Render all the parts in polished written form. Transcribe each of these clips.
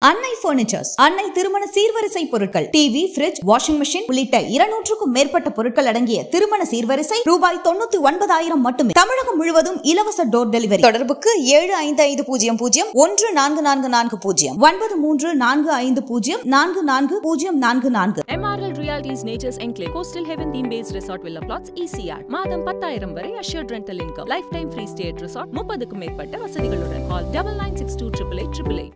அன்னை பர்னிச்சர்ஸ், அன்னை திருமண சீர்வரிசை பொருட்கள், டிவி, ஃபிரிட்ஜ், வாஷிங் மெஷின் உள்ளிட்ட 200க்கும் மேற்பட்ட பொருட்கள் அடங்கிய திருமண சீர்வரிசை ரூபாய் 99,000 மட்டுமே. தமிழகம் முழுவதும் இலவச டோர் டெலிவரி. தொடர்புக்கு 7550014440 9345044044. MRL Realty's Nature's Enclave, Coastal Heaven theme-based resort villa plots, ECR. மாதம் 10,000 வரை assured rental income. Lifetime free stay at resort. 30க்கும் மேற்பட்ட வசதிகளுடன். Call 9962888888.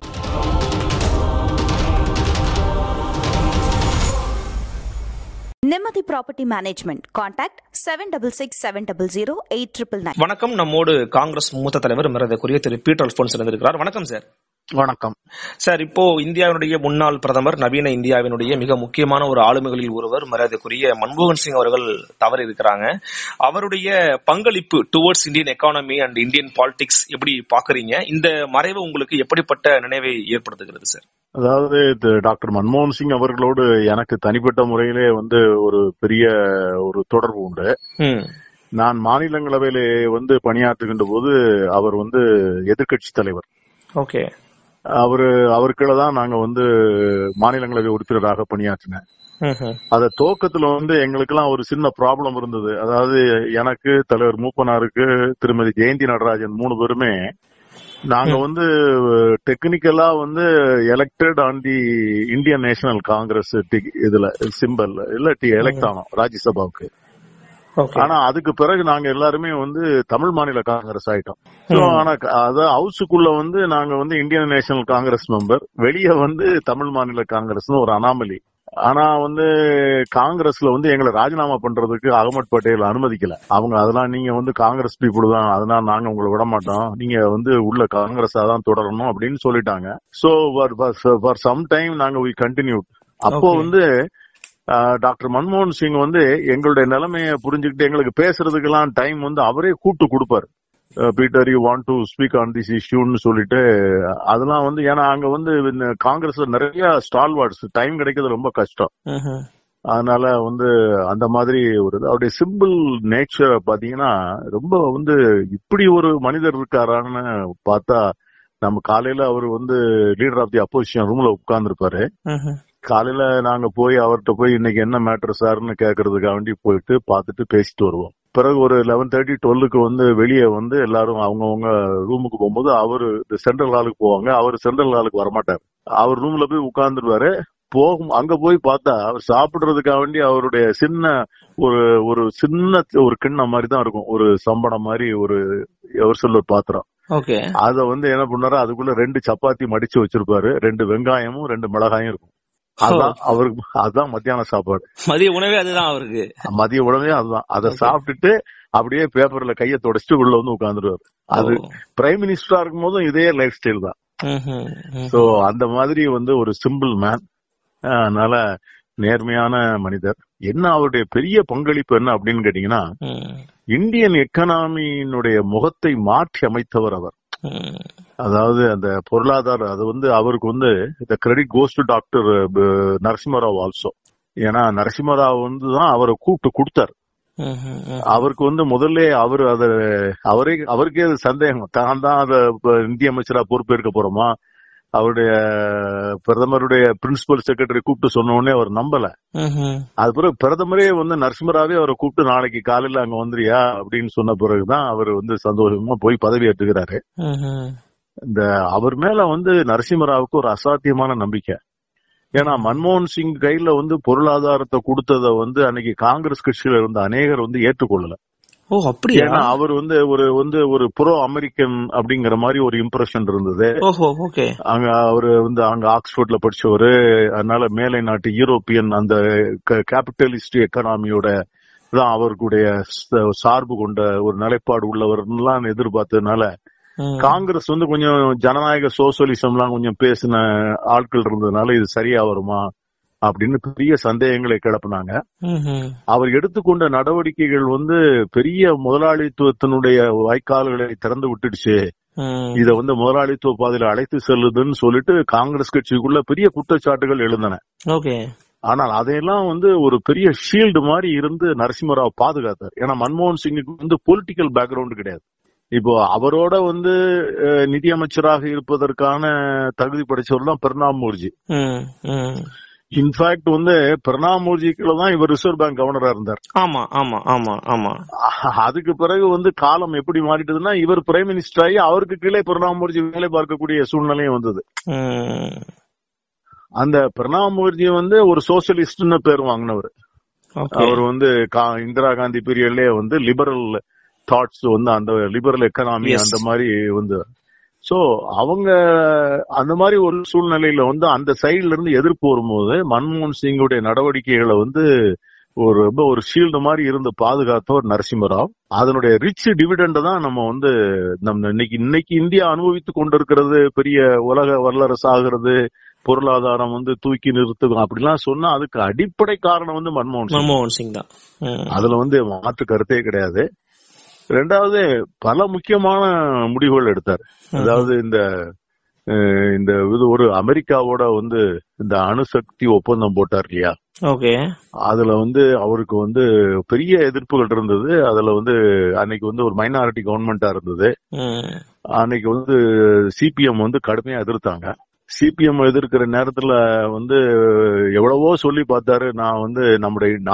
நிம்மதி ப்ராப்பர்ட்டி மேனேஜ்மெண்ட். கான்டாக்ட் 7667008999. வணக்கம். நம்மோடு காங்கிரஸ் மூத்த தலைவர் மரியாதைக்குரிய திரு பீட்டர் அல்போன்ஸ் இருக்கிறார். வணக்கம் சார். வணக்கம் சார். இப்போ இந்தியாவினுடைய முன்னாள் பிரதமர், நவீன இந்தியாவினுடைய மிக முக்கியமான ஒரு ஆளுமைகளில் ஒருவர் மரியாதைக்குரிய மன்மோகன் சிங் அவர்கள் தவறி இருக்கிறாங்க. அவருடைய பங்களிப்பு towards Indian economy and Indian politics எப்படி பாக்குறீங்க? இந்த மறைவு உங்களுக்கு எப்படிப்பட்ட நினைவை ஏற்படுத்துகிறது சார்? அதாவது டாக்டர் மன்மோகன் சிங் அவர்களோடு எனக்கு தனிப்பட்ட முறையிலே ஒரு பெரிய ஒரு தொடர்பு உண்டு. நான் மாநிலங்களவையிலே பணியாற்றுகின்ற போது அவர் எதிர்கட்சி தலைவர். ஓகே. அவருக்குள்ள தான் நாங்க மாநிலங்களவை உறுப்பினராக பணியாற்றினேன். அத துவக்கத்துல எங்களுக்கெல்லாம் ஒரு சின்ன ப்ராப்ளம் இருந்தது. அதாவது எனக்கு, தலைவர் மூப்பனாருக்கு, திருமதி ஜெயந்தி நடராஜன் 3 பேருமே நாங்க டெக்னிக்கலா elected on the Indian national Congress இதுல சிம்பல் இல்லாட்டி எலெக்ட் ஆனோம் ராஜ்யசபாவுக்கு. ஆனா அதுக்கு பிறகு நாங்க எல்லாருமே தமிழ் மாநில காங்கிரஸ் ஆயிட்டோம். ஆனா அத ஹவுஸுக்குள்ள நாங்க இந்தியன் நேஷனல் காங்கிரஸ் மெம்பர், வெளியே தமிழ் மாநில காங்கிரஸ் ஒரு அனாமலி. ஆனா காங்கிரஸ்ல எங்களை ராஜினாமா பண்றதுக்கு அகமது பட்டேல் அனுமதிக்கல. அவங்க அதெல்லாம் நீங்க காங்கிரஸ் பீப்புள் தான், அதனால நாங்க உங்களை விட மாட்டோம், நீங்க உள்ள காங்கிரஸா தான் தொடரணும் அப்படின்னு சொல்லிட்டாங்க. சோ ஃபார் சம் டைம் நாங்க வி கண்டினியூ. அப்போ டாக்டர் மன்மோகன் சிங் எங்களுடைய நிலைமையை புரிஞ்சுக்கிட்டு எங்களுக்கு பேசுறதுக்கெல்லாம் டைம் அவரே கூட்டு கொடுப்பாரு. Peter, you want to speak on this இஷ்யூன்னு சொல்லிட்டு அதெல்லாம் ஏன்னா அங்க காங்கிரஸ்ல நிறைய ஸ்டால்வார்ட்ஸ், டைம் கிடைக்கிறது ரொம்ப கஷ்டம். அதனால அந்த மாதிரி அவருடைய சிம்பிள் நேச்சர் பாத்தீங்கன்னா ரொம்ப இப்படி ஒரு மனிதர் இருக்காரான்னு பார்த்தா, நம்ம காலையில அவரு லீடர் ஆஃப் தி அப்போசிஷன் ரூம்ல உட்கார்ந்து இருப்பாரு. காலையில நாங்க போய் அவர்கிட்ட போய் இன்னைக்கு என்ன மேட்டர் சார்னு கேட்கறதுக்காக வேண்டி போயிட்டு பார்த்துட்டு பேசிட்டு வருவோம். பிறகு ஒரு 11:30 12க்கு வெளியே எல்லாரும் அவங்கவுங்க ரூமுக்கு போகும்போது அவரு சென்ட்ரல் ஹாலுக்கு போவாங்க. அவர் சென்ட்ரல் ஹாலுக்கு வரமாட்டாரு. அவர் ரூம்ல போய் உட்கார்ந்துருவாரு. அங்க போய் பார்த்தா அவர் சாப்பிடுறதுக்காக வேண்டி அவருடைய ஒரு சின்ன ஒரு கிண்ணம் மாதிரி தான் இருக்கும், ஒரு சம்படம் மாதிரி ஒரு எவர்சில்வர் பாத்திரம். அத என்ன பண்ணாரு, அதுக்குள்ள 2 சப்பாத்தி மடிச்சு வச்சிருப்பாரு, 2 வெங்காயமும் 2 மிளகாயும் இருக்கும். அதான் அவருக்கு, அதுதான் மத்தியான சாப்பாடு. மதிய உணவே அதுதான் அவருக்கு. மதிய உணவே அதுதான். அதை சாப்பிட்டுட்டு அப்படியே பேப்பர்ல கையை தொடச்சிட்டு உள்ள உட்கார்ந்துருவாரு. அது பிரைம் மினிஸ்டரா இருக்கும் போதும் இதே லைஃப் ஸ்டைல் தான். சோ அந்த மாதிரி ஒரு சிம்பிள் மேன். அதனால நேர்மையான மனிதர். என்ன அவருடைய பெரிய பங்களிப்பு என்ன அப்படின்னு கேட்டீங்கன்னா, இந்தியன் எக்கனாமியினுடைய முகத்தை மாற்றி அமைத்தவர் அவர். அதாவது அந்த பொருளாதார அது அவருக்கு the credit goes to doctor Narasimha Rao also. ஏன்னா நரசிம்மராவ் தான் அவரை கூப்பிட்டு கொடுத்தாரு. அவருக்கு முதல்ல அவருக்கே அது சந்தேகம், தான் தான் அத நிதி அமைச்சரா பொறுப்பேற்க போறோமா, அவருடைய பிரதமருடைய பிரின்சிபல் செக்ரட்டரி கூப்பிட்டு சொன்ன உடனே அவர் நம்பல. அது பிறகு பிரதமரே நரசிம்மராவே அவரை கூப்பிட்டு நாளைக்கு காலையில அங்க வந்துறியா அப்படின்னு சொன்ன பிறகுதான் அவர் சந்தோஷமா போய் பதவி ஏற்றுகிறாரு. இந்த அவர் மேல நரசிம்மராவுக்கு ஒரு அசாத்தியமான நம்பிக்கை. ஏன்னா மன்மோகன் சிங் கையில பொருளாதாரத்தை கொடுத்தத அன்னைக்கு காங்கிரஸ் கட்சியில இருந்த அநேகர் ஏற்றுக்கொள்ளல. ஏன்னா அவர் ஒரு ப்ரோ அமெரிக்கன் அப்படிங்கிற மாதிரி ஒரு இம்ப்ரெஷன் இருந்தது. அங்க அவரு அங்க ஆக்ஸ்போர்ட்ல படிச்சவரு, அதனால மேலை நாட்டு யூரோப்பியன் அந்த கேபிட்டலிஸ்ட் எக்கனாமியோட தான் அவருடைய சார்பு கொண்ட ஒரு நிலைப்பாடு உள்ளவர்லாம் எதிர்பார்த்ததுனால காங்கிரஸ் கொஞ்சம் ஜனநாயக சோசியலிசம் எல்லாம் கொஞ்சம் பேசின ஆட்கள் இருந்ததுனால இது சரியா வருமா அப்படின்னு பெரிய சந்தேகங்களை கிளப்பினாங்க. அவர் எடுத்துக்கொண்ட நடவடிக்கைகள் பெரிய முதலாளித்துவத்தினுடைய வாய்க்கால்களை திறந்து விட்டுடுச்சு, இத முதலாளித்துவ பாதையில அழைத்து செல்லுதுன்னு சொல்லிட்டு காங்கிரஸ் கட்சிக்குள்ள பெரிய குற்றச்சாட்டுகள் எழுந்தன. ஆனால் அதையெல்லாம் ஒரு பெரிய ஷீல்டு மாதிரி இருந்து நரசிம்மராவ் பாதுகாத்தார். ஏன்னா மன்மோகன் சிங்குக்கு பொலிட்டிக்கல் பேக்ரவுண்ட் கிடையாது. இப்போ அவரோட வந்து நிதியமைச்சராக இருப்பதற்கான தகுதி படைச்சவர் தான் பிரணாப் முகர்ஜி. இன்ஃபேக்ட் வந்து பிரணாப் முகர்ஜிக்குள்ள தான் இவர் ரிசர்வ் பேங்க் கவர்னரா இருந்தார். ஆமா ஆமா ஆமா ஆமா. அதுக்கு பிறகு வந்து காலம் எப்படி மாறிட்டதுன்னா இவர் பிரைம் மினிஸ்டர் ஆகி அவருக்கு கீழே பிரணாப் முகர்ஜி வேலை பார்க்கக்கூடிய சூழ்நிலையும் வந்தது. அந்த பிரணாப் முகர்ஜி வந்து ஒரு சோசியலிஸ்ட்னு பேர் வாங்கினவர். அவர் வந்து இந்திரா காந்தி பீரியட்லயே வந்து லிபரல் தாட்ஸ் வந்து அந்த லிபரல் எக்கனாமி அந்த மாதிரி வந்து சோ அவங்க அந்த மாதிரி ஒரு சூழ்நிலையில வந்து அந்த சைட்ல இருந்து எதிர்ப்பு வரும்போது மன்மோகன் சிங்குடைய நடவடிக்கைகளை வந்து ஒரு ஷீல்டு மாதிரி இருந்து பாதுகாத்தவர் நரசிம்மராவ். அதனுடைய ரிச் டிவிடெண்ட் தான் நம்ம வந்து நம்ம இன்னைக்கு இந்தியா அனுபவித்துக் கொண்டிருக்கிறது. பெரிய உலக வல்லரசு ஆகிறது, பொருளாதாரம் வந்து தூக்கி நிறுத்தும் அப்படிலாம் சொன்னா அதுக்கு அடிப்படை காரணம் வந்து மன்மோகன் சிங் தான். அதுல வந்து மாற்று கருத்தே கிடையாது. ரெண்டாவது பல முக்கியமான முடிவுகள் எடுத்தார். அதாவது இந்த ஒரு அமெரிக்காவோட வந்து இந்த அணுசக்தி ஒப்பந்தம் போட்டார் இல்லையா? ஓகே. அதுல வந்து அவருக்கு வந்து பெரிய எதிர்ப்புகள் இருந்தது. அதுல வந்து அன்னைக்கு வந்து ஒரு மைனாரிட்டி கவர்மெண்டா இருந்தது. அன்னைக்கு வந்து சிபிஎம் வந்து கடுமையா எதிர்த்தாங்க. சிபிஎம் எதிர்க்கிற நேரத்துல வந்து எவ்வளவோ சொல்லி பார்த்தாரு. நான் வந்து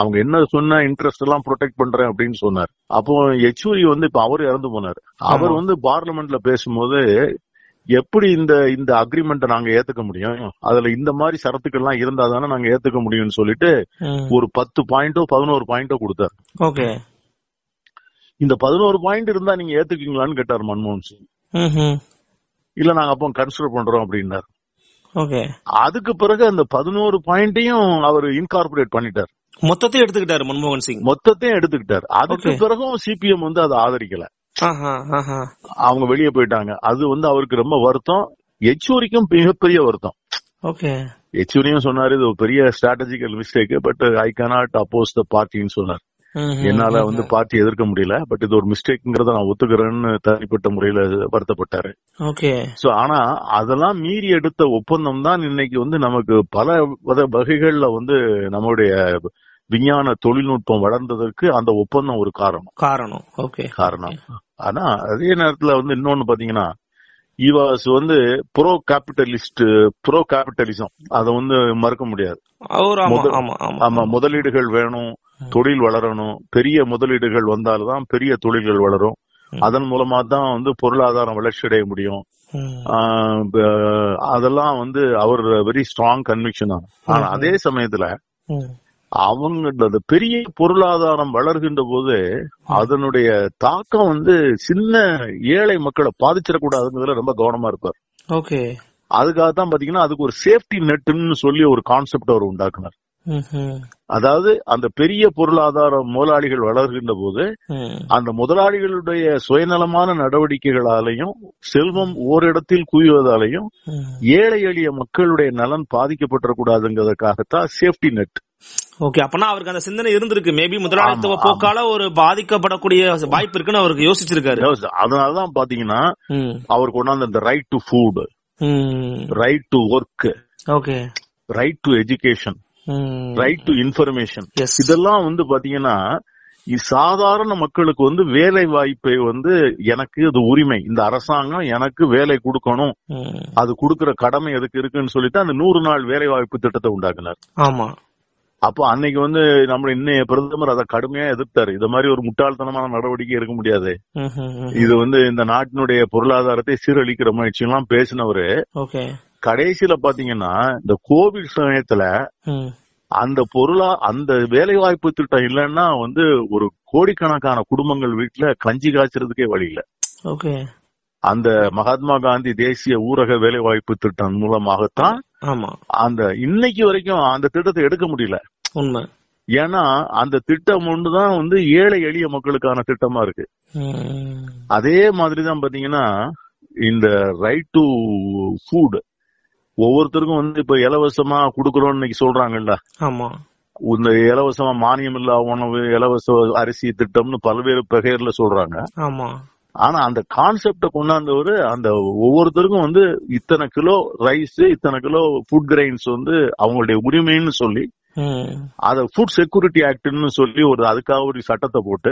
அவங்க என்ன சொன்ன இன்ட்ரெஸ்ட் எல்லாம் ப்ரொடெக்ட் பண்றேன் அப்படின்னு சொன்னார். அப்போ யெச்சூரி வந்து இப்ப அவரு இறந்து போனார். அவர் வந்து பார்லிமெண்ட்ல பேசும்போது எப்படி இந்த அக்ரிமெண்ட்டை நாங்க ஏத்துக்க முடியும், அதுல இந்த மாதிரி சரத்துக்கள் எல்லாம் இருந்தா தானே நாங்க ஏத்துக்க முடியும்னு சொல்லிட்டு ஒரு 10 பாயிண்டோ 11 பாயிண்டோ கொடுத்தாரு. ஓகே. இந்த 11 பாயிண்ட் இருந்தா நீங்க ஏத்துக்கீங்களான்னு கேட்டார் மன்மோகன் சிங். இல்ல நாங்க அப்போ கன்சிடர் பண்றோம் அப்படின்னாரு. ஓகே. அதுக்கு பிறகு அந்த 11 பாயிண்டையும் அவர் இன்கார்பரேட் பண்ணிட்டார். மொத்தத்தையும் எடுத்துக்கிட்டாரு மன்மோகன் சிங். மொத்தத்தையும் எடுத்துக்கிட்டாரு. அதுக்கு பிறகும் சிபிஎம் வந்து அதை ஆதரிக்கல. அவங்க வெளியே போயிட்டாங்க. அது வந்து அவருக்கு ரொம்ப வருத்தம். யெச்சூரிக்கும் மிகப்பெரிய வருத்தம். ஓகே. யெச்சூரியும் சொன்னாரு இது ஒரு பெரிய strategical mistake, but I cannot oppose the பார்ட்டின்னு சொன்னார். என்னால வந்து பார்ட்டி எதிர்க்க முடியல, பட் இது ஒரு மிஸ்டேக்ங்கிறத நான் ஒத்துக்கிறேன்னு தனிப்பட்ட முறையில வருத்தப்பட்டாரு. ஓகே. சோ ஆனா அதெல்லாம் மீறி எடுத்த ஒப்பந்தம் தான் இன்னைக்கு வந்து நமக்கு பல வகைகள்ல வந்து நம்மளுடைய விஞ்ஞான தொழில்நுட்பம் வளர்ந்ததற்கு அந்த ஒப்பந்தம் ஒரு காரணம். ஓகே, காரணம். ஆனா அதே நேரத்துல வந்து இன்னொன்னு பாத்தீங்கன்னா இவாஸ் வந்து ப்ரோ கேபிட்டலிசம் அதை வந்து மறுக்க முடியாது. ஆமா, முதலீடுகள் வேணும், தொழில் வளரணும், பெரிய முதலீடுகள் வந்தால்தான் பெரிய தொழில்கள் வளரும், அதன் மூலமா தான் வந்து பொருளாதாரம் வளர்ச்சி அடைய முடியும். அதெல்லாம் வந்து அவர் வெரி ஸ்ட்ராங் கன்விக்ஷன் தான். ஆனா அதே சமயத்துல அவங்க பெரிய பொருளாதாரம் வளர்கின்ற போது அதனுடைய தாக்கம் வந்து சின்ன ஏழை மக்களை பாதிச்சிடக்கூடாதுங்கிறதுல ரொம்ப கவனமா இருப்பார். ஓகே. அதுக்காகத்தான் பாத்தீங்கன்னா அதுக்கு ஒரு சேஃப்டி நெட்னு சொல்லி ஒரு கான்செப்ட் அவர் உண்டாக்குனார். அதாவது அந்த பெரிய பொருளாதார முதலாளிகள் வளர்கின்ற போது அந்த முதலாளிகளுடைய சுயநலமான நடவடிக்கைகளாலையும் செல்வம் ஓரிடத்தில் குவிவதாலையும் ஏழை எளிய மக்களுடைய நலன் பாதிக்கப்படக்கூடாதுங்கிறதுக்காகத்தான் சேஃப்டி நெட். ஓகே. அப்பனா அவருக்கு அந்த சிந்தனை இருந்திருக்கு. மேபி முதலாளித்துவ போக்கால ஒரு பாதிக்கப்படக்கூடிய வாய்ப்பு இருக்குன்னு அவருக்கு யோசிச்சிருக்காரு. அதனாலதான் பாத்தீங்கன்னா அவர் கொண்டாந்து இந்த right to food, right to work, okay, right to education, right to information, இதெல்லாம் வந்து பாத்தீங்கன்னா சாதாரண மக்களுக்கு வந்து வேலை வாய்ப்பை வந்து எனக்கு அது உரிமை, இந்த அரசாங்கம் எனக்கு வேலை கொடுக்கணும், அது கொடுக்கற கடமை எதுக்கு இருக்குன்னு சொல்லிட்டு அந்த 100 நாள் வேலை வாய்ப்பு திட்டத்தை உண்டாக்குனார். ஆமா. அப்போ அன்னைக்கு வந்து நம்ம இன்னைய பிரதமர் அதை கடுமையா எதிர்த்தாரு. இது மாதிரி ஒரு முட்டாள்தனமான நடவடிக்கை இருக்க முடியாது, இது வந்து இந்த நாட்டினுடைய பொருளாதாரத்தை சீரழிக்கிற முயற்சி எல்லாம் பேசினவரு. கடைசியில பாத்தீங்கன்னா இந்த கோவிட் சமயத்துல அந்த வேலை வாய்ப்பு திட்டம் இல்லைன்னா வந்து ஒரு கோடிக்கணக்கான குடும்பங்கள் வீட்டுல கஞ்சி காய்ச்சறதுக்கே வழி இல்ல. ஓகே. அந்த மகாத்மா காந்தி தேசிய ஊரக வேலை வாய்ப்பு திட்டம் மூலமாகத்தான் அந்த இன்னைக்கு வரைக்கும் அந்த திட்டத்தை எடுக்க முடியல. உண்மை. ஏன்னா அந்த திட்டம் ஒண்ணுதான் வந்து ஏழை எளிய மக்களுக்கான திட்டமா இருக்கு. அதே மாதிரிதான் பாத்தீங்கன்னா இந்த ரைட் டு ஃபுட் ஒவ்வொருத்தருக்கும் வந்து இப்ப இலவசமா குடுக்கறோம்னு இன்னைக்கு சொல்றாங்கல்ல. ஆமா. இந்த இலவசமா மானியம் இல்லா உணவு, இலவச அரிசி திட்டம்னு பல்வேறு பெயர்ல சொல்றாங்க. ஆமா. ஆனா அந்த கான்செப்ட கொண்டாந்தவரு அந்த ஒவ்வொருத்தருக்கும் வந்து இத்தனை கிலோ ரைஸ், இத்தனை கிலோ ஃபுட் கிரெயின்ஸ் வந்து அவங்களுடைய உரிமைன்னு சொல்லி அத ஃபுட் செக்யூரிட்டி ஆக்ட்னு சொல்லி அதுக்காக ஒரு சட்டத்தை போட்டு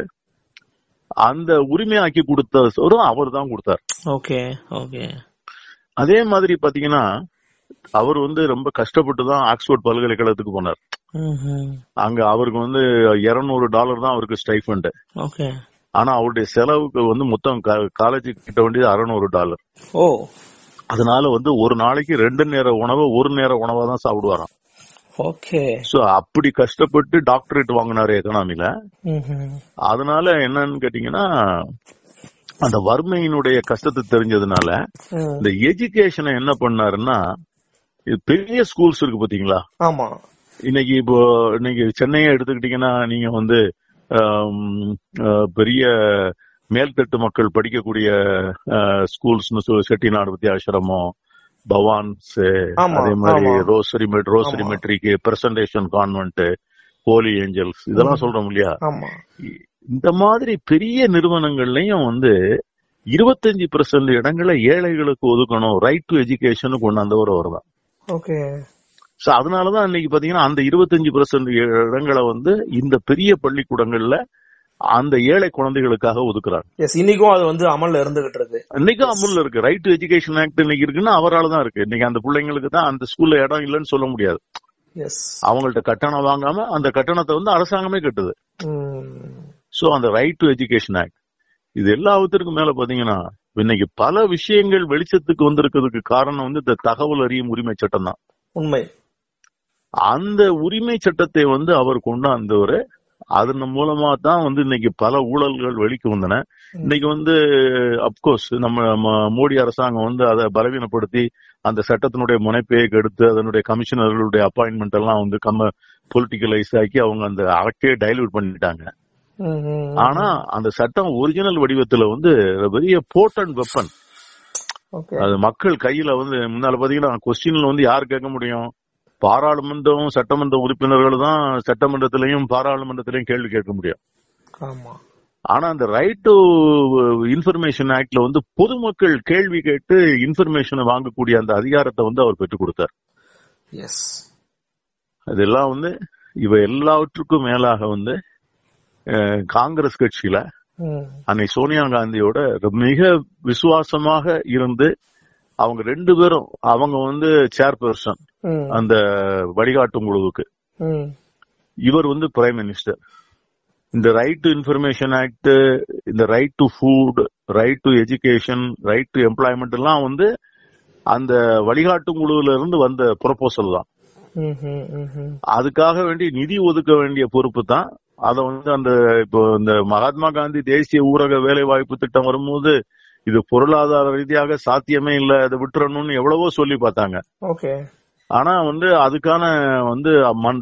அந்த உரிமையாக்கி கொடுத்தவரும் அவர் தான் கொடுத்தார். Okay okay. அதே மாதிரி பாத்தீங்கன்னா அவர் வந்து ரொம்ப கஷ்டப்பட்டு தான் ஆக்ஸ்போர்ட் பல்கலைக்கழகத்துக்கு போனார். அங்க அவருக்கு வந்து $200 தான் அவருக்கு ஸ்டைஃபண்ட். ஓகே. ஆனா அவருடைய செலவுக்கு வந்து மொத்தம் காலேஜுக்கு கிட்ட வேண்டியது $600. ஓ. அதனால வந்து ஒரு நாளைக்கு 2 நேர உணவை 1 நேர உணவா தான் சாப்பிடுவாராம். ஓகே. சோ அப்படி கஷ்டப்பட்டு டாக்டரேட் வாங்கினாரு எக்கனாமில. அதனால என்னன்னு கேட்டீங்கன்னா அந்த வறுமையினுடைய கஷ்டத்தை தெரிஞ்சதுனால இந்த எஜுகேஷனை என்ன பண்ணாருன்னா, பெரிய ஸ்கூல்ஸ் இருக்கு பாத்தீங்களா. ஆமா. இன்னைக்கு சென்னையை எடுத்துக்கிட்டீங்கன்னா நீங்க வந்து பெரிய மேல்தட்டு மக்கள் படிக்கக்கூடிய ஸ்கூல்ஸ்னு செட்டிநாடு வித்யாசிரமம், பவான்ஸ், அதே மாதிரி Rosary Matric, Presentation Convent, Holy Angels, இதெல்லாம் சொல்றோம் இல்லையா. இந்த மாதிரி பெரிய நிறுவனங்கள்லயும் வந்து 25% இடங்களை ஏழைகளுக்கு ஒதுக்கணும், ரைட் டு எஜுகேஷன் கொண்டாந்தவர் அவர் தான். ஓகே. சோ அதனாலதான் இன்னைக்கு பாத்தீங்கன்னா அந்த 25% இடங்களை வந்து இந்த பெரிய பள்ளிக்கூடங்கள்ல அந்த ஏழை குழந்தைகளுக்காக ஒதுக்குறாங்க. இன்னைக்கும் அது வந்து அமல்ல இருந்துகிட்டு இருக்கு. இன்னைக்கும் அமல்ல இருக்கு. ரைட் டு எஜுகேஷன் ஆக்ட் இன்னைக்கு இருக்குன்னா அவரால் தான் இருக்கு. இன்னைக்கு அந்த பிள்ளைங்களுக்கு தான் அந்த ஸ்கூல்ல இடம் இல்லைன்னு சொல்ல முடியாது. அவங்கள்ட்ட கட்டணம் வாங்காம அந்த கட்டணத்தை வந்து அரசாங்கமே கட்டுது. சோ அந்த ரைட் டு எஜுகேஷன் ஆக்ட் இது எல்லாத்துக்கும் மேல பாத்தீங்கன்னா இன்னைக்கு பல விஷயங்கள் வெளிச்சத்துக்கு வந்திருக்கிறதுக்கு காரணம் வந்து இந்த தகவல் அறியும் உரிமை சட்டம் தான். உண்மை. அந்த உரிமை சட்டத்தை வந்து அவர் கொண்டாந்தவர். அதன் மூலமா தான் வந்து இன்னைக்கு பல ஊழல்கள் வெளிக்கு வந்தன. இன்னைக்கு வந்து அப்கோர்ஸ் நம்ம மோடி அரசாங்கம் வந்து அதை பலவீனப்படுத்தி அந்த சட்டத்தினுடைய முனைப்பையை கெடுத்து அதனுடைய கமிஷனர்களுடைய அப்பாயின்மெண்ட் எல்லாம் வந்து பொலிட்டிக்கலைஸ் ஆக்கி அவங்க அந்த ஆக்டே டைல்யூட் பண்ணிட்டாங்க. ஆனா அந்த சட்டம் ஒரிஜினல் வடிவத்துல வந்து பெரிய போர்ட்டன்ட் வெப்பன். அது மக்கள் கையில வந்து முன்னால பாத்தீங்கன்னா கொஸ்டின்ல வந்து யாரு கேட்க முடியும், பாராளுமன்றம் சட்டமன்ற உறுப்பினர்கள் தான் சட்டமன்றத்திலையும் பாராளுமன்றத்திலையும் கேள்வி கேட்க முடியும். ஆனா அந்த ரைட் டு இன்ஃபர்மேஷன் ஆக்ட்ல வந்து பொதுமக்கள் கேள்வி கேட்டு இன்ஃபர்மேஷனை வாங்கக்கூடிய அந்த அதிகாரத்தை வந்து அவர் பெற்றுக் கொடுத்தார். அதெல்லாம் வந்து இவ எல்லாவற்றுக்கும் மேலாக வந்து காங்கிரஸ் கட்சியில அன்னை சோனியா காந்தியோட மிக விசுவாசமாக இருந்து அவங்க 2 பேரும் அவங்க வந்து சேர்பர்சன் அந்த வழிகாட்டும் குழுவுக்கு, இவர் வந்து பிரைம் மினிஸ்டர். இந்த ரைட் டு இன்ஃபர்மேஷன் ஆக்ட், இந்த right to food, right to education, right to employment எல்லாம் வந்து அந்த வழிகாட்டும் குழுவில இருந்து வந்த ப்ரொபோசல் தான். அதுக்காக வேண்டி நிதி ஒதுக்க வேண்டிய பொறுப்பு தான். அத வந்து அந்த இப்போ இந்த மகாத்மா காந்தி தேசிய ஊரக வேலை வாய்ப்பு திட்டம் வரும்போது இது பொருளாதார ரீதியாக சாத்தியமே இல்ல, அதை விட்டுறணும்னு எவ்வளவோ சொல்லி பார்த்தாங்க. ஆனா வந்து அதுக்கான வந்து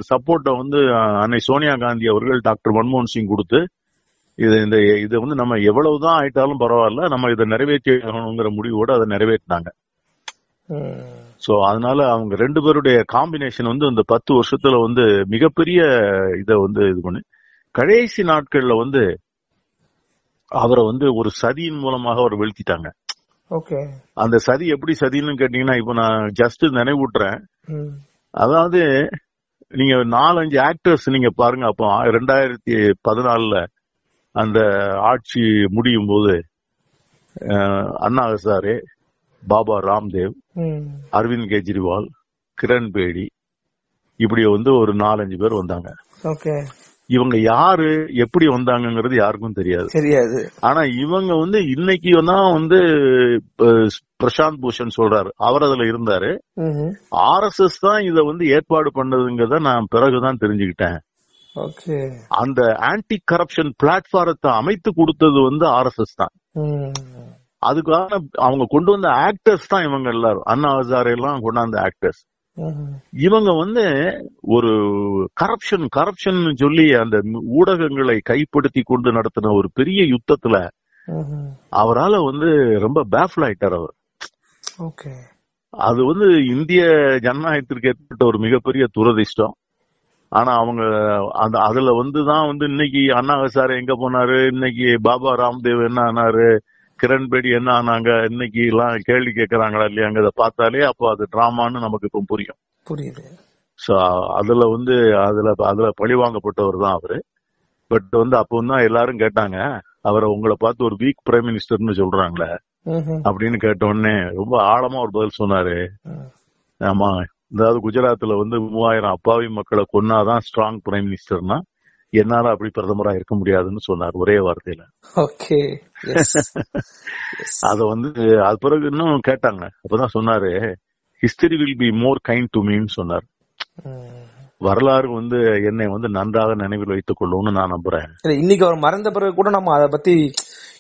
சப்போர்ட்டை வந்து அன்னை சோனியா காந்தி அவர்கள் டாக்டர் மன்மோகன் சிங் கொடுத்து இது வந்து நம்ம எவ்வளவுதான் ஆயிட்டாலும் பரவாயில்ல, நம்ம இதை நிறைவேற்றணுங்கிற முடிவோடு அதை நிறைவேற்றினாங்க. சோ அதனால அவங்க 2 பேருடைய காம்பினேஷன் வந்து இந்த 10 வருஷத்துல வந்து மிகப்பெரிய இதை வந்து இது பண்ணி கடைசி நாட்கள்ல வந்து அவரை வந்து ஒரு சதியின் மூலமாக அவர் வீழ்த்திட்டாங்க. அந்த சதி எப்படி சதின்னு கேட்டீங்கன்னா, இப்ப நான் ஜஸ்ட் நினைவூட்டுறேன். அதாவது நீங்க 4-5 ஆக்டர்ஸ் நீங்க பாருங்க. அப்போ 2014 அந்த ஆட்சி முடியும் போது அண்ணா ஹசாரே, பாபா ராம்தேவ், அரவிந்த் கெஜ்ரிவால், கிரண் பேடி, இப்படி வந்து ஒரு 4-5 பேர் வந்தாங்க. இவங்க யாரு எப்படி வந்தாங்கிறது யாருக்கும் தெரியாது. ஆனா இவங்க வந்து இன்னைக்கு தான் வந்து பிரசாந்த் பூஷன் சொல்றாரு, அவர் அதுல இருந்தாரு. RSS தான் இத வந்து ஏற்பாடு பண்ணதுங்கிறத நான் பிறகுதான் தெரிஞ்சுக்கிட்டேன். அந்த ஆன்டி கரப்ஷன் பிளாட்ஃபாரத்தை அமைத்து கொடுத்தது வந்து RSS தான். அதுக்கான அவங்க கொண்டு வந்த ஆக்டர்ஸ் தான் இவங்க எல்லாரும். அண்ணா ஹசாரே எல்லாம் கொண்டாந்த ஆக்டர்ஸ். இவங்க வந்து ஒரு கரப்ஷன் சொல்லி அந்த ஊடகங்களை கைப்படுத்தி கொண்டு நடத்தின ஒரு பெரிய யுத்தத்துல அவரால வந்து ரொம்ப பேஃபில் ஆயிட்டார் அவர். அது வந்து இந்திய ஜனநாயகத்திற்கு ஏற்பட்ட ஒரு மிகப்பெரிய துரதிர்ஷ்டம். ஆனா அவங்க அதுல வந்துதான் வந்து இன்னைக்கு அண்ணா ஹசாரே எங்க போனாரு, இன்னைக்கு பாபா ராம்தேவ் என்ன ஆனாரு, கிரண் பேடி என்ன ஆனாங்க, இன்னைக்கு எல்லாம் கேள்வி கேட்கறாங்களா இல்லையாங்கிறத பார்த்தாலே அப்போ அது டிராமான்னு நமக்கு இப்ப புரியுது. சோ அதுல வந்து அதுல பழிவாங்கப்பட்டவர் தான் அவரு. பட் வந்து அப்போ தான் எல்லாரும் கேட்டாங்க, அவரை உங்களை பார்த்து ஒரு வீக் பிரைம் மினிஸ்டர்னு சொல்றாங்களே அப்படின்னு கேட்ட உடனே ரொம்ப ஆழமா ஒரு பதில் சொன்னாரு. ஆமா, அதாவது குஜராத்ல 3000 அப்பாவி மக்களை கொன்னாதான் ஸ்ட்ராங் பிரைம் மினிஸ்டர்னா என்னால அப்படி பிரதமரா இருக்க முடியாதுன்னு சொன்னார் ஒரே வார்த்தையில. அத அது பிறகு இன்னும் கேட்டாங்க. அப்பதான் சொன்னாரு, history will be more kind to மீன்னு சொன்னார். வரலாறு என்னை நன்றாக நினைவில் வைத்துக் கொள்ளும்னு நான் நம்புறேன். இன்னைக்கு அவர் மறைந்த பிறகு கூட நம்ம அதை பத்தி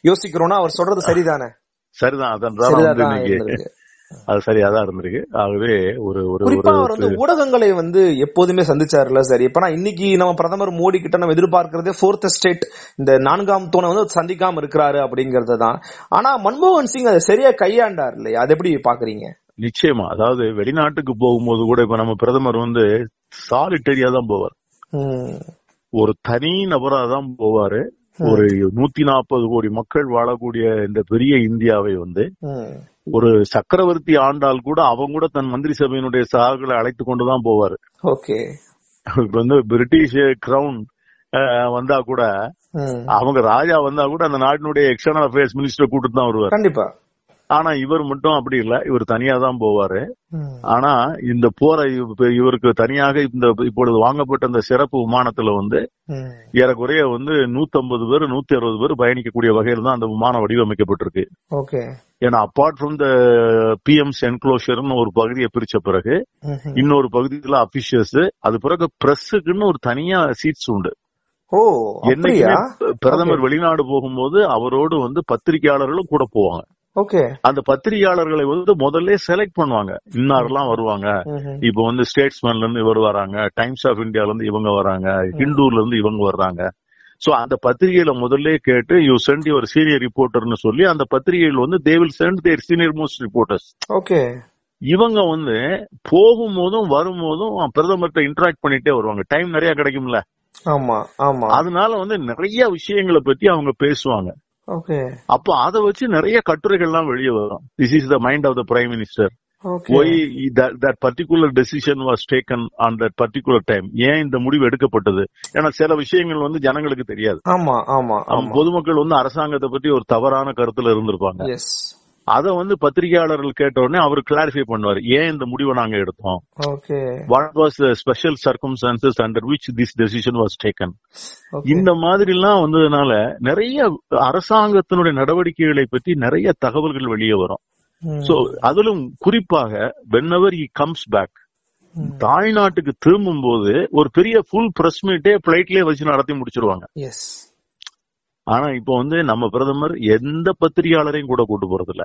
யோசிக்கிறோம்னா அவர் சொல்றது சரிதானே? சரிதான். அதான் இன்னைக்கு அது சரியாதான் இருந்திருக்கு. ஆகவே ஒரு அவர் ஊடகங்களை எப்போதுமே சந்திச்சாருல சார். இப்ப இன்னைக்கு நம்ம பிரதமர் மோடி கிட்ட நம்ம எதிர்பார்க்கறதே 4th எஸ்டேட், இந்த 4ஆம் தூணை சந்திக்காம இருக்கிறாரு அப்படிங்கறது தான். ஆனா மன்மோகன் சிங் அதை சரியா கையாண்டார் இல்லையா? அதை எப்படி பாக்குறீங்க? நிச்சயமா. அதாவது வெளிநாட்டுக்கு போகும்போது கூட இப்ப நம்ம பிரதமர் சாலிட்டரியா தான் போவார், ஒரு தனி நபரா தான் போவாரு. ஒரு 140 கோடி மக்கள் வாழக்கூடிய இந்த பெரிய இந்தியாவை ஒரு சக்கரவர்த்தி ஆண்டால் கூட அவங்க கூட தன் மந்திரி சபையினுடைய சகாக்களை அழைத்து கொண்டுதான் போவாரு. ஓகே. பிரிட்டிஷ் கிரவுன் வந்தா கூட, அவங்க ராஜா வந்தா கூட அந்த நாட்டினுடைய எக்ஸ்டர்னல் அஃபேர்ஸ் மினிஸ்டர் கூட்டிட்டு தான் வருவார். கண்டிப்பா. ஆனா இவர் மட்டும் அப்படி இல்ல, இவர் தனியா தான் போவாரு. ஆனா இந்த போற இவருக்கு தனியாக இப்பொழுது வாங்கப்பட்ட அந்த சிறப்பு விமானத்துல ஏறக்குறைய 150 பேர் 160 பேர் பயணிக்கக்கூடிய வகையில் தான் அந்த விமானம் வடிவமைக்கப்பட்டிருக்கு. ஏன்னா அப்பார்ட் ஃப்ரம் த பிஎம்ஸ் என்க்ளோஷர்னு ஒரு பகுதியை பிரிச்ச பிறகு இன்னொரு பகுதியில அபிஷியல்ஸ், அது பிறகு பிரஸுக்குன்னு ஒரு தனியா சீட்ஸ் உண்டு. என்னைக்கு பிரதமர் வெளிநாடு போகும்போது அவரோடு பத்திரிகையாளர்களும் கூட போவாங்க. அந்த பத்திரிகையாளர்களை முதல்ல செலக்ட் பண்ணுவாங்க, இன்னாரெல்லாம் வருவாங்க. இப்ப ஸ்டேட்ஸ்மேன்ல இருந்து இவர் வராங்க, டைம்ஸ் ஆஃப் இந்தியால இருந்து இவங்க வராங்க, ஹிந்துல இருந்து இவங்க வர்றாங்க. சோ அந்த பத்திரிகையில முதல்ல கேட்டு யூ சென்ட் யுவர் சீனியர் ரிப்போர்ட்டர்னு சொல்லி அந்த பத்திரிகையில் they will send their senior most reporters. இவங்க போகும்போதும் வரும்போதும் பிரதமர்கிட்ட இன்டராக்ட் பண்ணிட்டே வருவாங்க. டைம் நிறைய கிடைக்கும்ல. அதனால நிறைய விஷயங்களை பத்தி அவங்க பேசுவாங்க. அப்போ அதை வச்சு நிறைய கட்டுரைகள்லாம் வெளியே வரும். This is the mind of the prime minister. Why that particular decision was taken on that particular time. ஏன் இந்த முடிவு எடுக்கப்பட்டது? ஏன்னா சில விஷயங்கள் ஜனங்களுக்கு தெரியாது. பொதுமக்கள் அரசாங்கத்தை பத்தி ஒரு தவறான கருத்துல இருந்திருப்பாங்க. அத பத்திரிகையாளர்கள் கேட்ட உடனே அவர் கிளாரிஃபை பண்ணுவார், ஏன் இந்த முடிவை நாங்க எடுத்தோம், what was the special circumstances under which this decision was taken. இந்த மாதிரி எல்லாம் வந்ததுனால நிறைய அரசாங்கத்தினுடைய நடவடிக்கைகளை பற்றி நிறைய தகவல்கள் வெளியே வரும். சோ அதிலும் குறிப்பாக whenever he comes back, தாய்நாட்டுக்கு திரும்பும் போது ஒரு பெரிய ஃபுல் பிரஸ் மீட்டே பிளைட்லயே வச்சு நடத்தி முடிச்சிருவாங்க. ஆனா இப்ப நம்ம பிரதமர் எந்த பத்திரிகையாளரையும் கூட கூட்டு போறது இல்ல.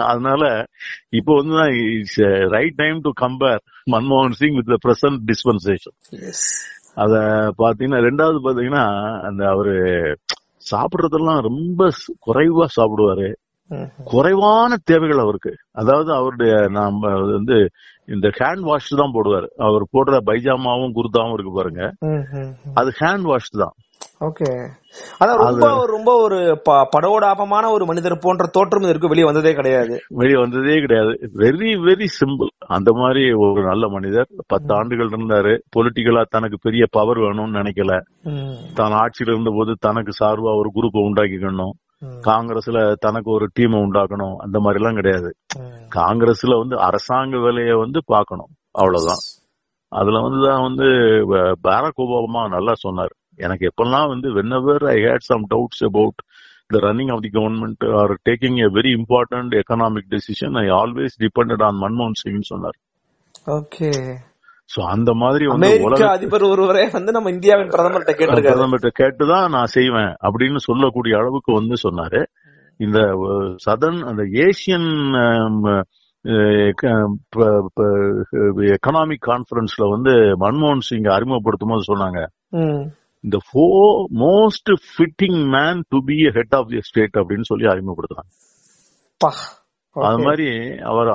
அதனால இப்ப it's right time to compare மன்மோகன் Singh with the present dispensation. அத பாத்தீங்கன்னா, ரெண்டாவது பாத்தீங்கன்னா அந்த அவரு சாப்பிடுறதெல்லாம் ரொம்ப குறைவா சாப்பிடுவாரு. குறைவான தேவைகள் அவருக்கு. அதாவது அவருடைய நாம இந்த ஹேண்ட் வாஷ் தான் போடுவாரு. அவர் போடுற பைஜாமாவும் குர்தாவும் இருக்கு பாருங்க, அது ஹேண்ட் வாஷ் தான். ரொம்ப ஒரு படோடாபமான ஒரு மனிதர் போன்ற தோற்றம் இருக்கு. வெளியே வந்ததே கிடையாது. Very very simple. அந்த மாதிரி ஒரு நல்ல மனிதர். 10 ஆண்டுகள் இருந்தாரு. பொலிட்டிக்கலா தனக்கு பெரிய பவர் வேணும்னு நினைக்கல. தான் ஆட்சியில இருந்த போது தனக்கு சார்பா ஒரு குரூப்பை உண்டாக்கிக்கணும், காங்கிரஸ்ல தனக்கு ஒரு டீமை உண்டாக்கணும், அந்த மாதிரி எல்லாம் கிடையாது. காங்கிரஸ்ல அரசாங்க வேலையை பாக்கணும், அவ்வளவுதான். அதுல தான் பாரக் ஒபாமா நல்லா சொன்னார். எனக்கு எப்பெல்லாம் whenever I had some doubts about the running of the government or taking a very important economic decision, I always depended on மன்மோகன் சிங் சொன்னார். சோ அந்த மாதிரி அமெரிக்க அதிபர் ஒருவரே நம்ம இந்தியாவின் பிரதமர்கிட்ட கேட்டுதான் நான் செய்வேன் அப்படின்னு சொல்லக்கூடிய அளவுக்கு சொன்னாரு. இந்த சதர்ன் அந்த ஏசியன் எக்கனாமிக் கான்பரன்ஸ்ல மன்மோகன் சிங் அறிமுகப்படுத்தும் போது சொன்னாங்க, the most fitting man to be a head of the state அப்படின்னு சொல்லி அறிமுகப்படுத்துறாங்க. அது மாதிரி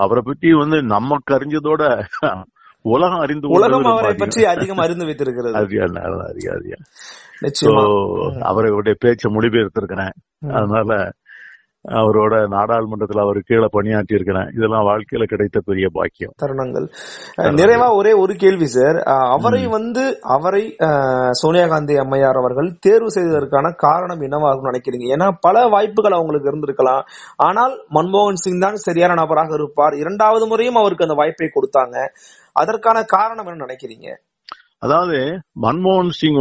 அவரை பற்றி நமக்கு அறிஞ்சதோட உலகம் அவரை பற்றி அதிகம் அறிந்து வைத்திருக்கிறது. அவருடைய பேச்ச மொழிபெயர்த்திருக்கிறேன். அதனால அவரோட நாடாளுமன்றத்துல அவர் கீழே பணியாற்றி இருக்கிறேன். இதெல்லாம் வாழ்க்கையில கிடைத்த பெரிய பாக்கியம் தருணங்கள். நிறைவா ஒரே ஒரு கேள்வி சார், அவரை சோனியா காந்தி அம்மையார் அவர்கள் தேர்வு செய்ததற்கான காரணம் என்னவாகும் நினைக்கிறீங்க? ஏன்னா பல வாய்ப்புகள் அவங்களுக்கு இருந்திருக்கலாம், ஆனால் மன்மோகன் சிங் தான் சரியான நபராக இருப்பார், இரண்டாவது முறையும் அவருக்கு அந்த வாய்ப்பை கொடுத்தாங்க. அதற்கான காரணம் என்ன நினைக்கிறீங்க? அதாவது மன்மோகன் சிங்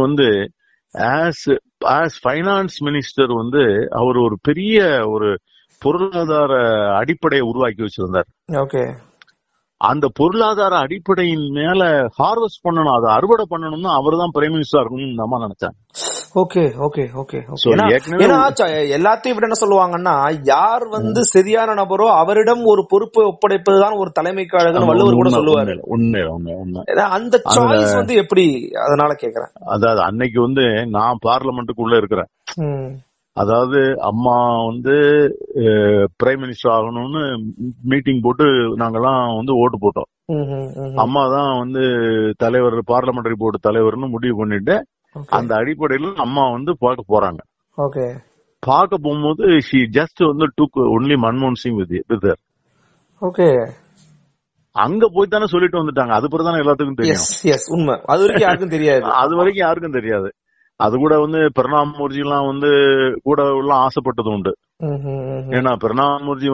ஆஸ் ஃபைனான்ஸ் மினிஸ்டர் அவர் ஒரு பெரிய ஒரு பொருளாதார அடிப்படையை உருவாக்கி வச்சிருந்தார். ஓகே. அந்த பொருளாதார அடிப்படையின் மேல ஹார்வெஸ்ட் பண்ணணும், அதை அறுவடை பண்ணணும்னு அவர் தான் பிரைம் மினிஸ்டர் இருக்கணும்னு நம்ம நினைச்சேன். Okay okay okay. எல்லாத்தையும் விட என்ன சொல்லுவாங்கன்னா, யார் சரியான நபரோ அவரிடம் ஒரு பொறுப்பை ஒப்படைப்பதுதான் ஒரு தலைமைக்கு அழகுன்னு வள்ளுவர் கூட சொல்லுவாரு. உண்மை உண்மை உண்மை. அந்த சாய்ஸ் எப்படி? அதனால கேக்குறேன். அதாவது அன்னைக்கு நான் பார்லிமெண்ட்டுக்குள்ள இருக்கிறேன். அதாவது அம்மா பிரைம் மினிஸ்டர் ஆகணும்னு மீட்டிங் போட்டு நாங்கெல்லாம் ஓட்டு போட்டோம். அம்மா தான் தலைவர், பார்லிமெண்டரி போர்டு தலைவர்னு முடிவு பண்ணிட்டு அந்த அடிப்படையில அம்மா பார்க்க போறாங்க. பார்க்க போகும்போது she just took only மன்மோகன் சிங் with her. ஓகே. அங்க போய் தானே சொல்லிட்டு வந்துட்டாங்க. அது பிறகு தானே எல்லாத்துக்கும் தெரியும். உண்மை. அது வரைக்கும் யாருக்கும் தெரியாது. அது வரைக்கும் யாருக்கும் தெரியாது. அது கூட பிரணாப் முகர்ஜி எல்லாம் கூட எல்லாம் ஆசைப்பட்டது உண்டு. ஏன்னா பிரணாப் முகர்ஜி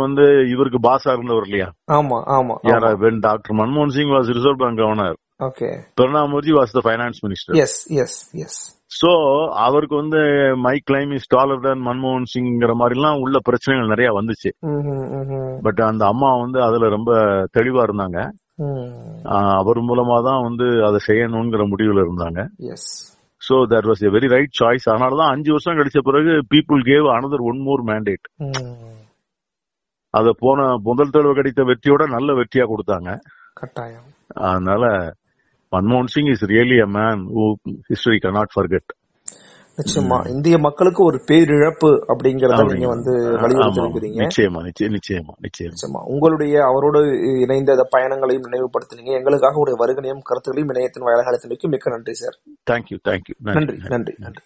இவருக்கு பாஸா இருந்தவர் இல்லையா? ஆமா ஆமா. when டாக்டர் மன்மோகன் Singh was reserve bank governor, Pranab Mukherjee was the finance minister. So அவருக்கு my claim is taller than மன்மோகன் சிங்கிற மாதிரி எல்லாம் உள்ள பிரச்சனைகள் நிறைய வந்துச்சு. பட் அந்த அம்மா அதுல ரொம்ப தெளிவா இருந்தாங்க. அவர் மூலமா தான் அதை செய்யணுங்கிற முடிவுல இருந்தாங்க. So that was a very right choice. அதனாலதான் 5 வருஷம் கழிச்ச பிறகு people gave another one more mandate. அத போன முதல் தடவை கிடைத்த வெற்றியோட நல்ல வெற்றியா கொடுத்தாங்க. கட்டாயம். அதனால மன்மோகன் Singh is really a man who history cannot forget. நிச்சயமா இந்திய மக்களுக்கு ஒரு பேரிழப்பு அப்படிங்கறத நீங்க வலியுறுத்திருக்கீங்க. நிச்சயமா நிச்சயமா நிச்சயமா. உங்களுடைய அவரோடு இணைந்த பயணங்களையும் நினைவுபடுத்தினீங்க. எங்களுக்காக உடைய வருகனையும் கருத்துக்களையும் இணையத்தின் வாயிலாக அளித்தமைக்கு மிக்க நன்றி சார். தேங்க்யூ. நன்றி.